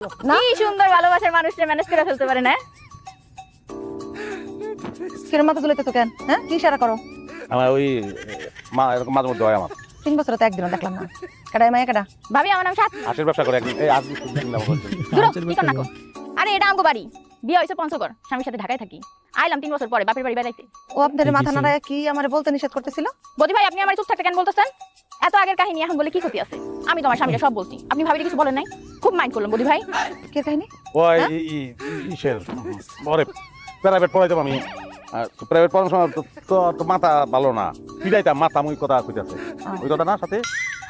না কি সুন্দর ভালোবাসার মানুষটা ম্যানেজ করে ফেলতে পারে না। কিরম মাথা তুলেতে তো কেন? হ্যাঁ কি ইশারা করো? আমার ওই মা এরকম মাঝে মধ্যে হয় আমার 3 বছর তো একদিনও দেখলাম না। কাটাই মায়া কাটা। ভাবি আমার নাম সাথ। হাঁসের ব্যবসা করে একদিন এই আজ দূর কি কর না কো। আরে এটা আমগো বাড়ি। বিয়ে হইছে পঞ্চগড়। স্বামীর সাথে ঢাকায় থাকি। আইলাম 3 বছর পরে বাপের বাড়ি বেড়াইতে। ও আপনাদের মাথা নাড়ায় কি আমারে বলতে নিষেধ করতেছিল? বদি ভাই আপনি আমার চুপ থাকতে কেন বলতেছেন? এত আগের কাহিনী এখন বলে কি ক্ষতি আছে? আমি তোমার স্বামীরা সব বলছি। আপনি ভাবিরে কিছু বলেন নাই? খুব মাইন্ড করলাম বদি ভাই। কি কাহিনী? ওই ইসের পরে প্রাইভেট পড়াইতাম আমি প্রাইভেট পড়ানোর সময় তো মাথা ভালো না পিড়াইতাম মাথা মুই কথা কইতাছে ওই কথা না সাথে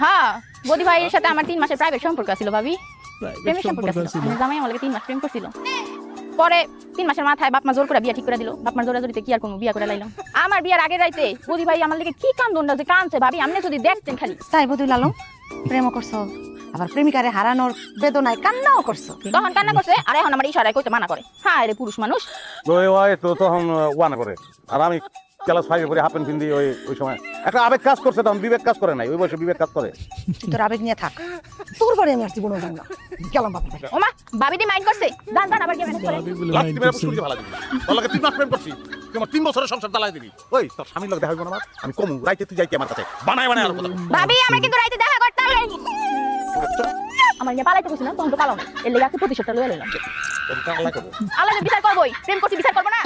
হ্যাঁ বদি ভাইয়ের সাথে আমার 3 মাসের প্রাইভেট সম্পর্ক ছিল ভাবি। প্রেমের সম্পর্ক ছিল। আমার জামাই আমাকে 3 মাস প্রেম করছিল। পরে 3 মাসের মাথায় বাপ মা জোর করে বিয়ে ঠিক করে দিল। বাপ মার জোরাজোরিতে কি আর কোনো বিয়ে করে লাইলাম। আমার বিয়ার আগের রাইতে বদি ভাই আমার লাগে কি কান্দনটা যে কানছে ভাবি আপনি যদি দেখতেন খালি। তাই বদুই লালম প্রেম করছো আবার প্রেমিকারে হারানোর বেদনায় কান্নাও করছো। তখন কান্না করছে আর এখন আমার ইশারায় কইতে মানা করে। হ্যাঁ রে পুরুষ মানুষ। ওই তো তখন ওয়ান করে আর আমি ক্লাস 5 করে হাফ প্যান্ট পিন্দি ওই সময় একটা আবেগ কাজ করছে তখন বিবেক কাজ করে নাই ওই বয়সে বিবেক কাজ করে তুই তোর আবেগ নিয়ে থাক। তোর বাড়ি আমি আর জীবনও যাব না। গেলাম বাপের বাড়ি। ওমা ভাবি দি মাইন্ড করছে। জান জান আবার কি ম্যানেজ করে। লাস্ট মেরে শুনতে ভালো দিবি তোর লাগে 3 মাস প্রেম করছি তোমার 3 বছরের সংসার দালাই দিবি ওই তোর স্বামীর লাগে দেখা হইব না আমি কমু রাইতে তুই যাইতি আমার কাছে বানায় আর কথা ভাবি আমরা কিন্তু রাইতে দেখা করতে হবে। আমার নিয়ে পালাইতে কইছিলাম তখন তো পালাও না। এর লাগি আজকে প্রতিশোধটা লয়ে লইলাম। আল্লাহ করবে আল্লাহ বিচার করবই। প্রেম করছি বিচার করব না।